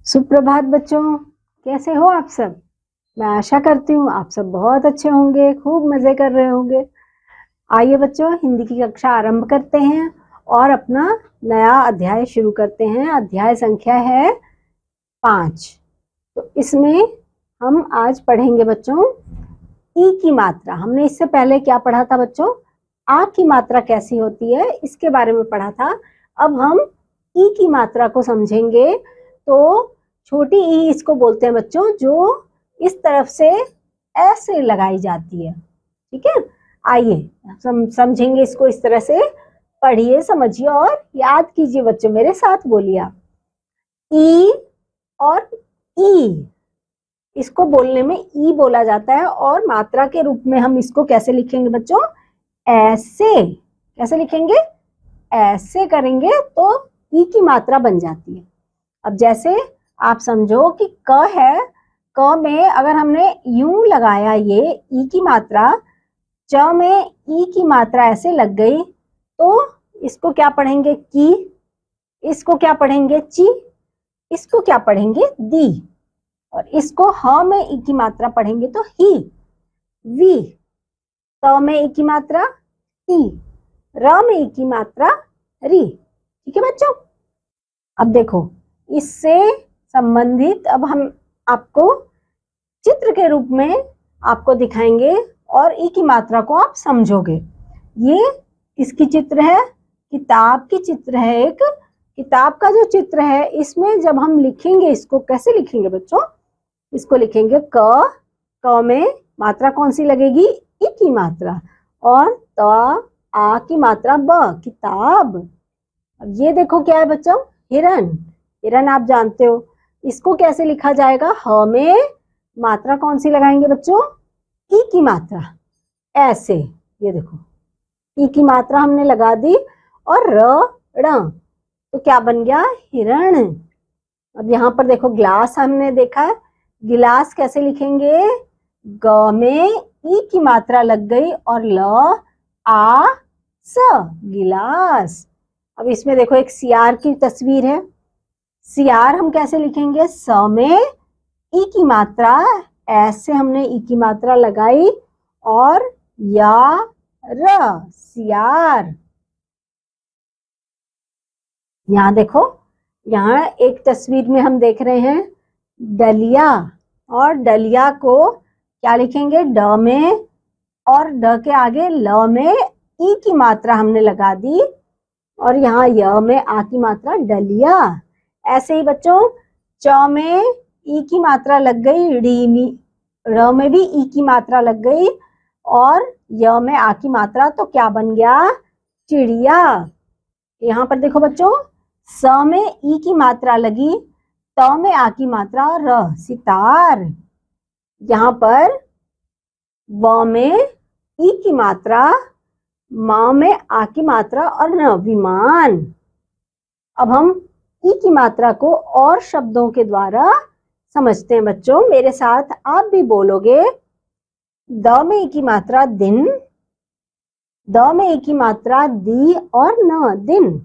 सुप्रभात बच्चों, कैसे हो आप सब। मैं आशा करती हूँ आप सब बहुत अच्छे होंगे, खूब मजे कर रहे होंगे। आइए बच्चों, हिंदी की कक्षा आरंभ करते हैं और अपना नया अध्याय शुरू करते हैं। अध्याय संख्या है 5। तो इसमें हम आज पढ़ेंगे बच्चों ई की मात्रा। हमने इससे पहले क्या पढ़ा था बच्चों? आ की मात्रा कैसी होती है इसके बारे में पढ़ा था। अब हम ई की मात्रा को समझेंगे। तो छोटी ई इसको बोलते हैं बच्चों, जो इस तरफ से ऐसे लगाई जाती है। ठीक है, आइए समझेंगे इसको इस तरह से। पढ़िए, समझिए और याद कीजिए बच्चों, मेरे साथ बोलिए आप। ई और ई, इसको बोलने में ई बोला जाता है और मात्रा के रूप में हम इसको कैसे लिखेंगे बच्चों? ऐसे। कैसे लिखेंगे? ऐसे करेंगे तो ई की मात्रा बन जाती है। अब जैसे आप समझो कि क है, क में अगर हमने यूं लगाया ये ई की मात्रा, च में ई की मात्रा ऐसे लग गई, तो इसको क्या पढ़ेंगे? की। इसको क्या पढ़ेंगे? ची। इसको क्या पढ़ेंगे? दी। और इसको ह में ई की मात्रा पढ़ेंगे तो ही, वी। त में ई की मात्रा ती, र में ई की मात्रा री। ठीक है बच्चों, अब देखो इससे संबंधित अब हम आपको चित्र के रूप में आपको दिखाएंगे और ई की मात्रा को आप समझोगे। ये किसकी चित्र है? किताब की चित्र है। एक किताब का जो चित्र है, इसमें जब हम लिखेंगे इसको कैसे लिखेंगे बच्चों? इसको लिखेंगे क में मात्रा कौन सी लगेगी? ई की मात्रा। और त आ की मात्रा ब, किताब। अब ये देखो क्या है बच्चों? हिरन। हिरन आप जानते हो, इसको कैसे लिखा जाएगा? ह में मात्रा कौन सी लगाएंगे बच्चों? ई की मात्रा। ऐसे, ये देखो ई की मात्रा हमने लगा दी और ड़, तो क्या बन गया? हिरण। अब यहाँ पर देखो ग्लास हमने देखा है, गिलास कैसे लिखेंगे? ग में ई की मात्रा लग गई और ल आ स, गिलास। अब इसमें देखो एक सियार की तस्वीर है, सियार हम कैसे लिखेंगे? स में ई की मात्रा, ऐसे हमने ई की मात्रा लगाई और या र, सियार। यहाँ देखो, यहाँ एक तस्वीर में हम देख रहे हैं डलिया, और डलिया को क्या लिखेंगे? ड में, और ड के आगे ल में ई की मात्रा हमने लगा दी और यहाँ य में आ की मात्रा, डलिया। ऐसे ही बच्चों च में ई की मात्रा लग गई, डी में, र में भी ई की मात्रा लग गई और य में आ की मात्रा, तो क्या बन गया? चिड़िया। यहाँ पर देखो बच्चों, स में ई की मात्रा लगी, त में आ की मात्रा, र, सितार। यहाँ पर व में ई की मात्रा, म में आ की मात्रा और न, विमान। अब हम ई की मात्रा को और शब्दों के द्वारा समझते हैं बच्चों, मेरे साथ आप भी बोलोगे। द में ई की मात्रा दिन, द में ई की मात्रा दी और न, दिन।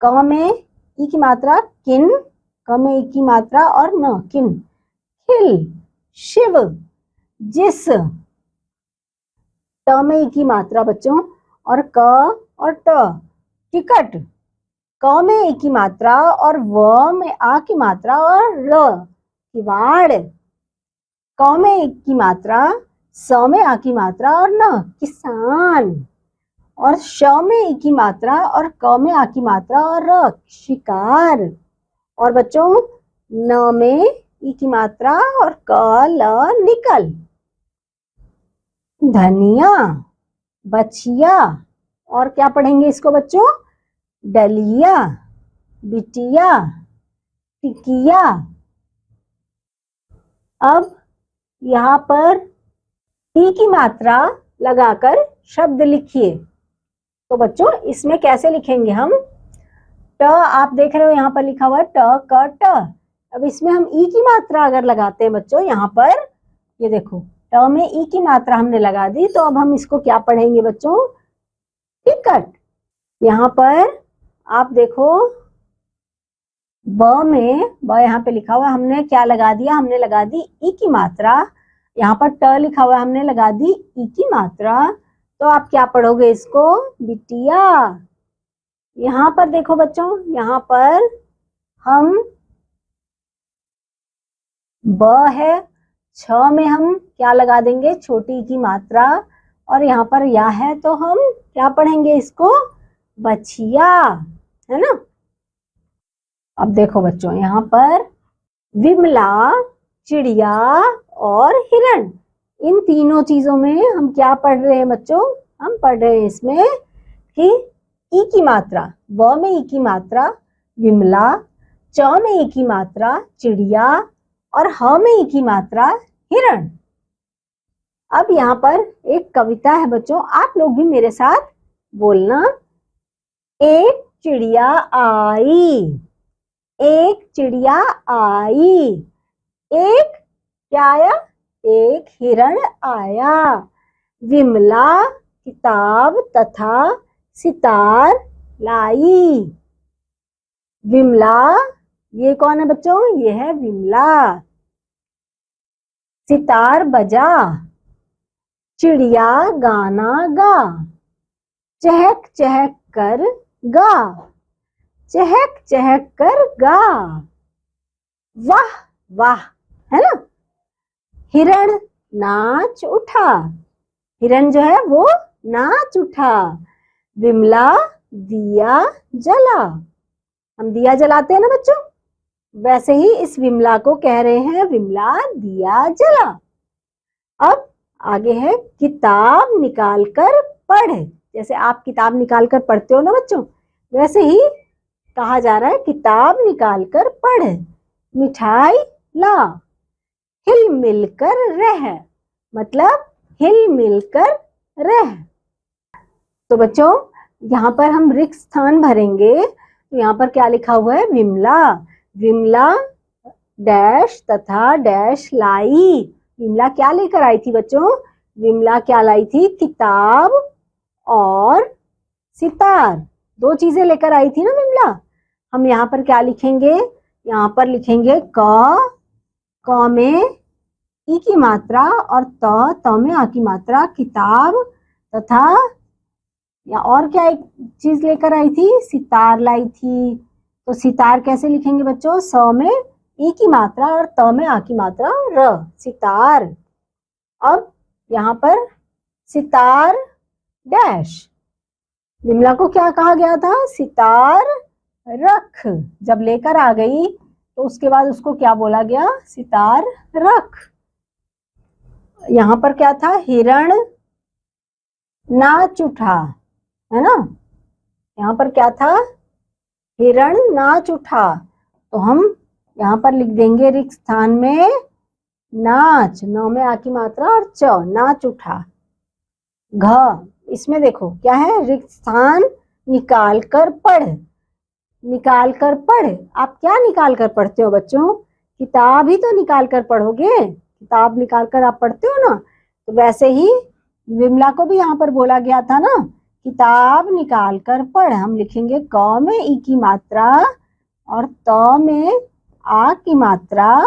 क में ई की मात्रा किन, क में ई की मात्रा और न, किन। खिल, शिव, जिस। ट में ई की मात्रा बच्चों, और क और ट, टिकट। क में ई की मात्रा और व में आ की मात्रा और र, किवाड़। क में ई की मात्रा, स में आ की मात्रा और न, किसान। और श में ई की मात्रा और क में आ की मात्रा और र, शिकार। और बच्चों न में ई की मात्रा और क, ल, निकल। धनिया, बछिया। और क्या पढ़ेंगे इसको बच्चों? डलिया, बिटिया, टिकिया। अब यहाँ पर ई की मात्रा लगाकर शब्द लिखिए। तो बच्चों इसमें कैसे लिखेंगे हम? ट, आप देख रहे हो यहाँ पर लिखा हुआ है ट, क, ट। अब इसमें हम ई की मात्रा अगर लगाते हैं बच्चों, यहाँ पर ये देखो ट में ई की मात्रा हमने लगा दी, तो अब हम इसको क्या पढ़ेंगे बच्चों? टिकट। यहाँ पर आप देखो ब में, ब यहाँ पे लिखा हुआ, हमने क्या लगा दिया, हमने लगा दी ई की मात्रा। यहाँ पर ट लिखा हुआ, हमने लगा दी ई की मात्रा। तो आप क्या पढ़ोगे इसको, बिटिया। यहाँ पर देखो बच्चों, यहाँ पर हम ब है, छ में हम क्या लगा देंगे, छोटी की मात्रा, और यहाँ पर या है तो हम क्या पढ़ेंगे इसको, बछिया, है ना। अब देखो बच्चों, यहाँ पर विमला, चिड़िया और हिरण, इन तीनों चीजों में हम क्या पढ़ रहे हैं बच्चों, हम पढ़ रहे हैं इसमें कि ई की मात्रा, व में ई की मात्रा विमला, च में ई की मात्रा चिड़िया, और ह में ई की मात्रा हिरण। अब यहाँ पर एक कविता है बच्चों, आप लोग भी मेरे साथ बोलना। एक चिड़िया आई, एक चिड़िया आई, एक क्या आया, एक हिरण आया, विमला किताब तथा सितार लाई। विमला, ये कौन है बच्चों, ये है विमला। सितार बजा, चिड़िया गाना गा, चहक चहक कर गा, चहक चहक कर गा, वाह वाह, है ना। हिरण नाच उठा, हिरण जो है वो नाच उठा, विमला दिया जला, हम दिया जलाते हैं ना बच्चों, वैसे ही इस विमला को कह रहे हैं विमला दिया जला। अब आगे है किताब निकाल कर पढ़, जैसे आप किताब निकाल कर पढ़ते हो ना बच्चों, वैसे ही कहा जा रहा है किताब निकाल कर पढ़, मिठाई ला, हिल मिलकर रह, मतलब हिल मिलकर रह। तो बच्चों यहाँ पर हम रिक्त स्थान भरेंगे, तो यहाँ पर क्या लिखा हुआ है, विमला, विमला डैश तथा डैश लाई। विमला क्या लेकर आई थी बच्चों, विमला क्या लाई थी, किताब और सितार, दो चीजें लेकर आई थी ना विमला। हम यहाँ पर क्या लिखेंगे, यहाँ पर लिखेंगे क में ई की मात्रा और त में आ की मात्रा, किताब तथा, या और क्या एक चीज लेकर आई थी, सितार लाई थी। तो सितार कैसे लिखेंगे बच्चों, स में ई की मात्रा और त में आ की मात्रा र, सितार। अब यहाँ पर सितार डैश, विमला को क्या कहा गया था, सितार रख, जब लेकर आ गई तो उसके बाद उसको क्या बोला गया, सितार रख। यहाँ पर क्या था, हिरण नाच उठा, है ना, यहाँ पर क्या था, हिरण नाच उठा, तो हम यहाँ पर लिख देंगे रिक्त स्थान में नाच, न में आ की मात्रा और च, नाच उठा। घ, इसमें देखो क्या है, रिक्त स्थान निकाल कर पढ़, निकाल कर पढ़, आप क्या निकाल कर पढ़ते हो बच्चों, किताब ही तो निकाल कर पढ़ोगे, किताब निकाल कर आप पढ़ते हो ना। तो वैसे ही विमला को भी यहाँ पर बोला गया था ना, किताब निकाल कर पढ़, हम लिखेंगे क में ई की मात्रा और त में आ की मात्रा,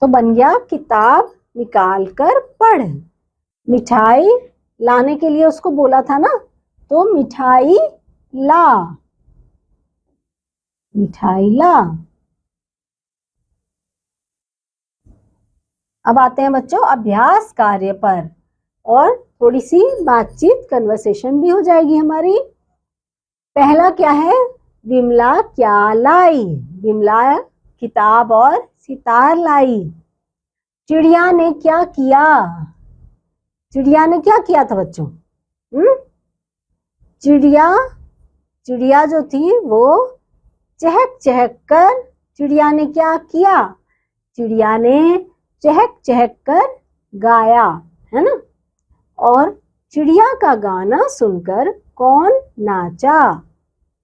तो बन गया किताब निकाल कर पढ़। मिठाई लाने के लिए उसको बोला था ना, तो मिठाई ला, मिठाई ला। अब आते हैं बच्चों अभ्यास कार्य पर, और थोड़ी सी बातचीत, कन्वर्सेशन भी हो जाएगी हमारी। पहला क्या है, विमला क्या लाई, विमला किताब और सितार लाई। चिड़िया ने क्या किया, चिड़िया ने क्या किया था बच्चों, चिड़िया, चिड़िया जो थी वो चहक चहक कर, चिड़िया ने क्या किया, चिड़िया ने चहक चहक कर गाया, है ना। और चिड़िया का गाना सुनकर कौन नाचा,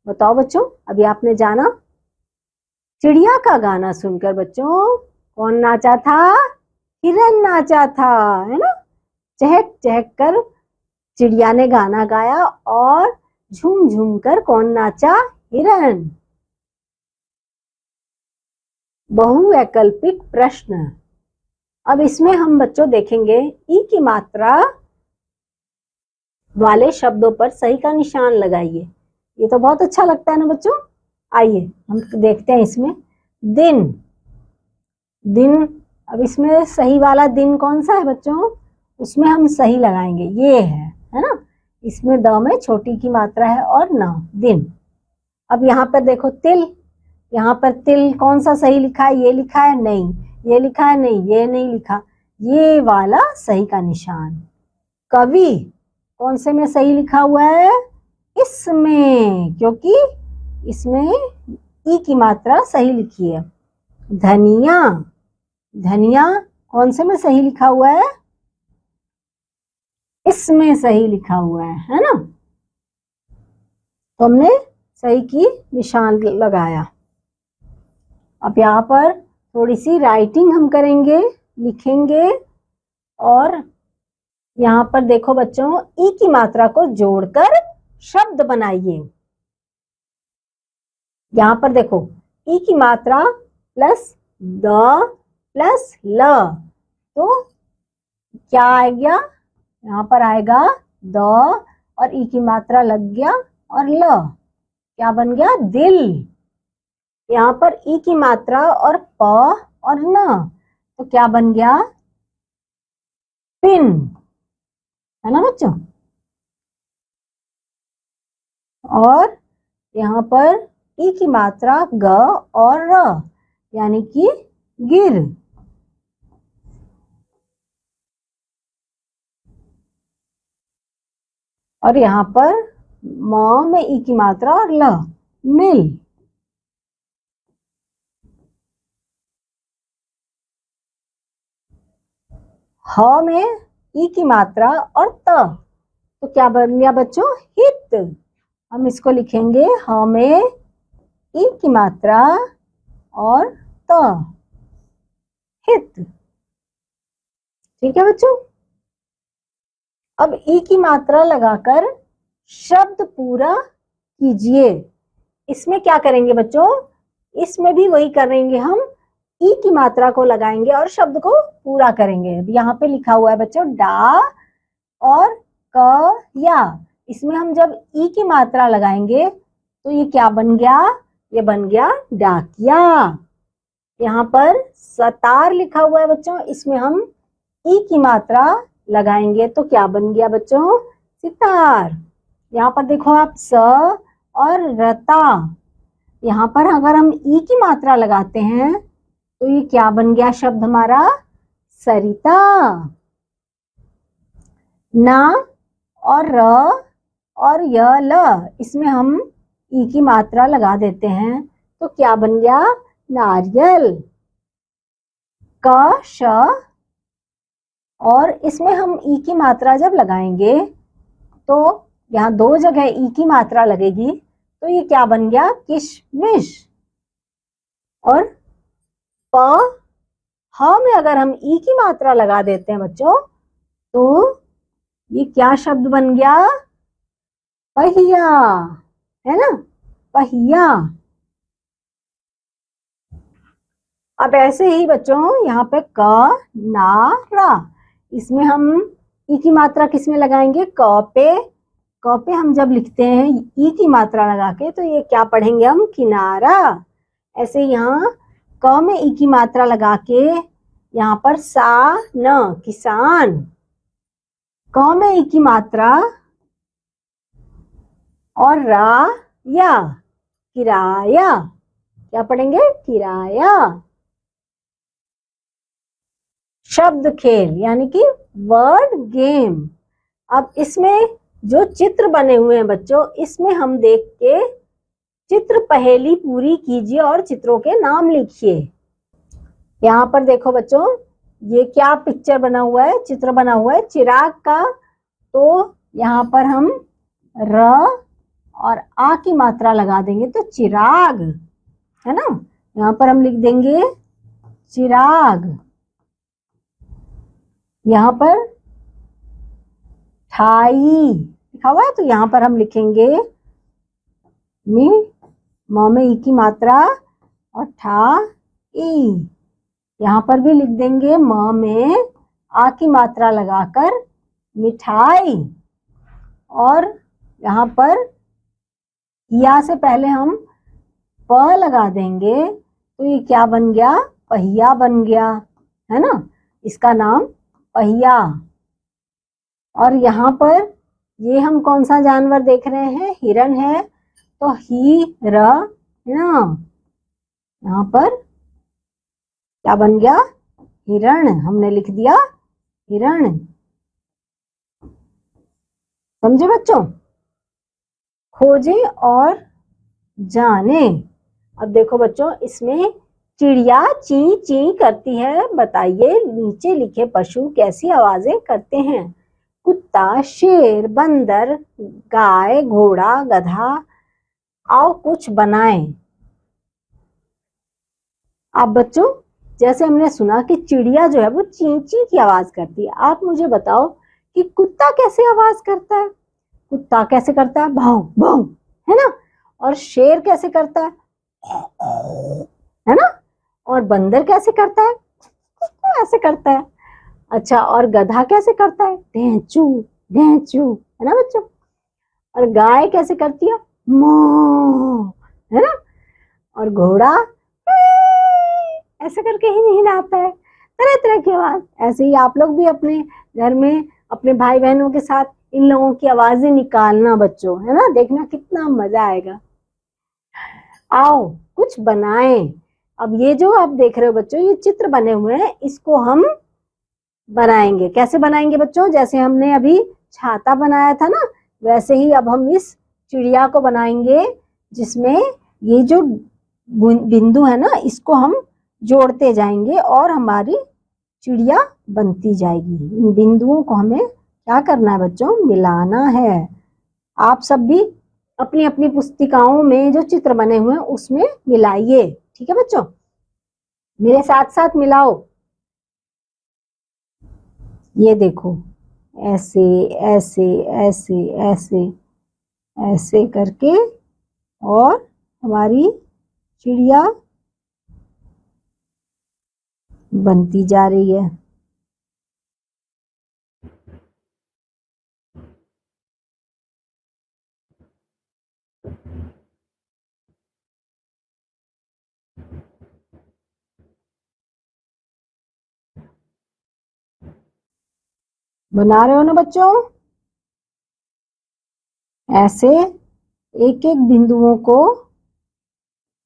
बताओ बच्चों, अभी आपने जाना। चिड़िया का गाना सुनकर बच्चों कौन नाचा था, हिरन नाचा था, है ना। चहक चहक कर चिड़िया ने गाना गाया और झूम झूम कर कौन नाचा, हिरन। बहुवैकल्पिक प्रश्न। अब इसमें हम बच्चों देखेंगे ई की मात्रा वाले शब्दों पर सही का निशान लगाइए। ये तो बहुत अच्छा लगता है ना बच्चों। आइए हम देखते हैं इसमें दिन। दिन, अब इसमें सही वाला दिन कौन सा है बच्चों? उसमें हम सही लगाएंगे, ये है ना। इसमें द में छोटी की मात्रा है और न, दिन। अब यहाँ पर देखो तिल, यहाँ पर तिल कौन सा सही लिखा है? ये लिखा है नहीं, ये लिखा है नहीं, ये नहीं लिखा, ये वाला सही का निशान। कवि कौन से में सही लिखा हुआ है? इसमें, क्योंकि इसमें ई की मात्रा सही लिखी है। धनिया, धनिया कौन से में सही लिखा हुआ है? इसमें सही लिखा हुआ है ना। तो हमने सही की निशान लगाया। अब यहाँ पर थोड़ी सी राइटिंग हम करेंगे, लिखेंगे। और यहाँ पर देखो बच्चों, ई की मात्रा को जोड़कर शब्द बनाइए। यहाँ पर देखो ई की मात्रा प्लस द प्लस ल, तो क्या आएगा? यहाँ पर आएगा द और ई की मात्रा लग गया और ल, क्या बन गया? दिल। यहाँ पर ई की मात्रा और प और न, तो क्या बन गया? पिन, है ना बच्चों। और यहाँ पर ई की मात्रा ग और र, यानी कि गिर। और यहाँ पर म में ई की मात्रा और ल, मिल। ह में ई की मात्रा और त, तो क्या बन गया बच्चों? हित। हम इसको लिखेंगे ह में ई की मात्रा और त, हित। ठीक है बच्चों। अब ई की मात्रा लगाकर शब्द पूरा कीजिए। इसमें क्या करेंगे बच्चों? इसमें भी वही करेंगे, हम ई की मात्रा को लगाएंगे और शब्द को पूरा करेंगे। यहाँ पे लिखा हुआ है बच्चों डा और क या। इसमें हम जब ई की मात्रा लगाएंगे तो ये क्या बन गया? ये बन गया डाकिया। यहाँ पर सतार लिखा हुआ है बच्चों, इसमें हम ई की मात्रा लगाएंगे तो क्या बन गया बच्चों? सितार। यहाँ पर देखो आप स और रता, यहाँ पर अगर हम ई की मात्रा लगाते हैं तो ये क्या बन गया शब्द हमारा? सरिता। ना और र और य ल, इसमें हम ई की मात्रा लगा देते हैं तो क्या बन गया? नारियल। क श, और इसमें हम ई की मात्रा जब लगाएंगे तो यहाँ दो जगह ई की मात्रा लगेगी तो ये क्या बन गया? किशमिश। और प ह में अगर हम ई की मात्रा लगा देते हैं बच्चों तो ये क्या शब्द बन गया? पहिया, है ना, पहिया। अब ऐसे ही बच्चों यहाँ पे क ना रा, इसमें हम ई की मात्रा किस में लगाएंगे? क पे। क पे हम जब लिखते हैं ई की मात्रा लगा के तो ये क्या पढ़ेंगे हम? किनारा। ऐसे यहाँ क में ई की मात्रा लगा के यहाँ पर सा न, किसान। क में ई की मात्रा और रा या, किराया। क्या पढ़ेंगे? किराया। शब्द खेल यानी कि वर्ड गेम। अब इसमें जो चित्र बने हुए हैं बच्चों, इसमें हम देख के चित्र पहेली पूरी कीजिए और चित्रों के नाम लिखिए। यहाँ पर देखो बच्चों, ये क्या पिक्चर बना हुआ है? चित्र बना हुआ है चिराग का। तो यहाँ पर हम र और आ की मात्रा लगा देंगे तो चिराग, है ना। यहाँ पर हम लिख देंगे चिराग। यहाँ पर ठाई लिखा हुआ है तो यहाँ पर हम लिखेंगे म में ई की मात्रा और ठा ई। यहाँ पर भी लिख देंगे म में आ की मात्रा लगाकर मिठाई। और यहाँ पर या से पहले हम प लगा देंगे तो ये क्या बन गया? पहिया बन गया, है ना। इसका नाम पहिया। और यहाँ पर ये हम कौन सा जानवर देख रहे हैं? हिरण है, तो ही र न। यहाँ पर क्या बन गया? हिरण। हमने लिख दिया हिरण। समझे बच्चों? खोजें और जाने। अब देखो बच्चों, इसमें चिड़िया ची ची करती है। बताइए नीचे लिखे पशु कैसी आवाजें करते हैं? कुत्ता, शेर, बंदर, गाय, घोड़ा, गधा। आओ कुछ बनाएं। आप बच्चों, जैसे हमने सुना कि चिड़िया जो है वो ची ची की आवाज करती है, आप मुझे बताओ कि कुत्ता कैसे आवाज करता है? कुत्ता कैसे करता है? भाव भाव, है ना। और शेर कैसे करता है ना। और बंदर कैसे करता है? ऐसे करता है। अच्छा, और गधा कैसे करता है? ढेंचू ढेंचू, है ना बच्चों। और गाय कैसे करती है? moo, है ना। और घोड़ा ऐसे करके ही नहीं नहाता है। तरह तरह की आवाज। ऐसे ही आप लोग भी अपने घर में अपने भाई बहनों के साथ इन लोगों की आवाजें निकालना बच्चों, है ना। देखना कितना मजा आएगा। आओ कुछ बनाएं। अब ये जो आप देख रहे हो बच्चों, ये चित्र बने हुए हैं, इसको हम बनाएंगे। कैसे बनाएंगे बच्चों? जैसे हमने अभी छाता बनाया था ना, वैसे ही अब हम इस चिड़िया को बनाएंगे, जिसमें ये जो बिंदु है ना, इसको हम जोड़ते जाएंगे और हमारी चिड़िया बनती जाएगी। इन बिंदुओं को हमें क्या करना है बच्चों? मिलाना है। आप सब भी अपनी अपनी पुस्तिकाओं में जो चित्र बने हुए हैं उसमें मिलाइए। ठीक है बच्चों, मेरे साथ साथ मिलाओ। ये देखो, ऐसे ऐसे ऐसे ऐसे ऐसे करके और हमारी चिड़िया बनती जा रही है। बना रहे हो ना बच्चों? ऐसे एक एक बिंदुओं को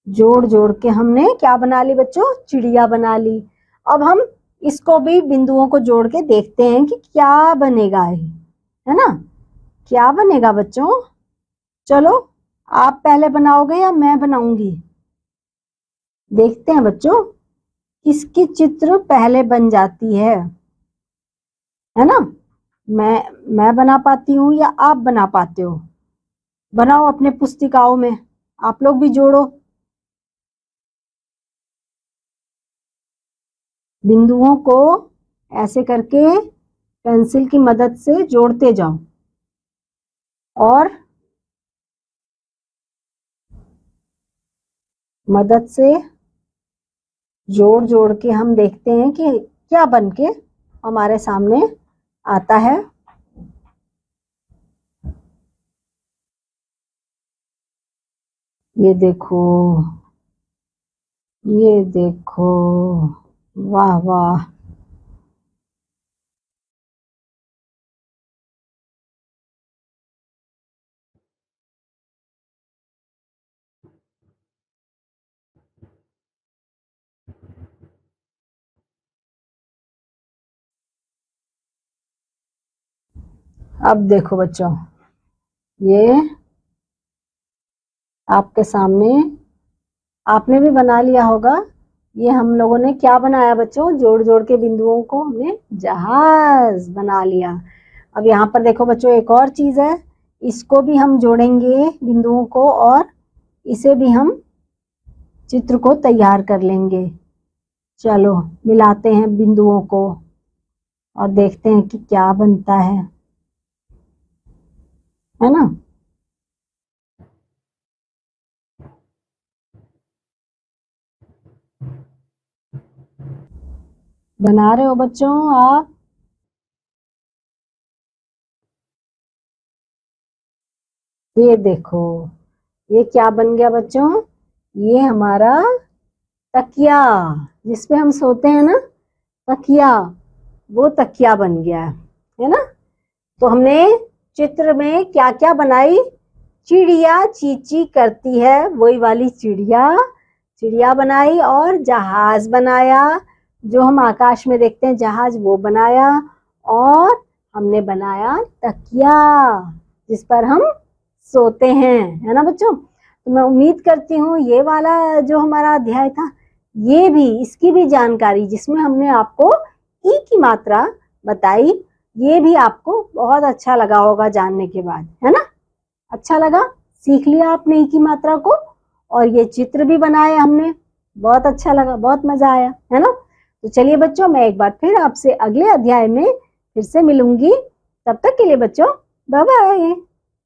जोड़ जोड़ के हमने क्या बना ली बच्चों? चिड़िया बना ली। अब हम इसको भी बिंदुओं को जोड़ के देखते हैं कि क्या बनेगा, है ना। क्या बनेगा बच्चों? चलो, आप पहले बनाओगे या मैं बनाऊंगी? देखते हैं बच्चों किसकी चित्र पहले बन जाती है ना। मैं बना पाती हूँ या आप बना पाते हो? बनाओ अपने पुस्तिकाओं में। आप लोग भी जोड़ो। बिंदुओं को ऐसे करके पेंसिल की मदद से जोड़ते जाओ और मदद से जोड़ जोड़ के हम देखते हैं कि क्या बन के हमारे सामने आता है। ये देखो, ये देखो, वाह वाह। अब देखो बच्चों, ये आपके सामने, आपने भी बना लिया होगा। ये हम लोगों ने क्या बनाया बच्चों? जोड़ जोड़ के बिंदुओं को हमने जहाज बना लिया। अब यहाँ पर देखो बच्चों, एक और चीज है, इसको भी हम जोड़ेंगे बिंदुओं को और इसे भी हम चित्र को तैयार कर लेंगे। चलो मिलाते हैं बिंदुओं को और देखते हैं कि क्या बनता है ना। बना रहे हो बच्चों आप? ये देखो, ये क्या बन गया बच्चों? ये हमारा तकिया, जिसपे हम सोते हैं ना, तकिया, वो तकिया बन गया है ना। तो हमने चित्र में क्या क्या बनाई? चिड़िया चींची करती है, वही वाली चिड़िया, चिड़िया बनाई, और जहाज बनाया, जो हम आकाश में देखते हैं जहाज, वो बनाया, और हमने बनाया तकिया, जिस पर हम सोते हैं, है ना बच्चों। तो मैं उम्मीद करती हूँ ये वाला जो हमारा अध्याय था, ये भी, इसकी भी जानकारी, जिसमें हमने आपको ई की मात्रा बताई, ये भी आपको बहुत अच्छा लगा होगा जानने के बाद, है ना। अच्छा लगा, सीख लिया आपने ई की मात्रा को, और ये चित्र भी बनाए हमने, बहुत अच्छा लगा, बहुत मजा आया, है ना। तो चलिए बच्चों, मैं एक बार फिर आपसे अगले अध्याय में फिर से मिलूंगी। तब तक के लिए बच्चों, बाय बाय।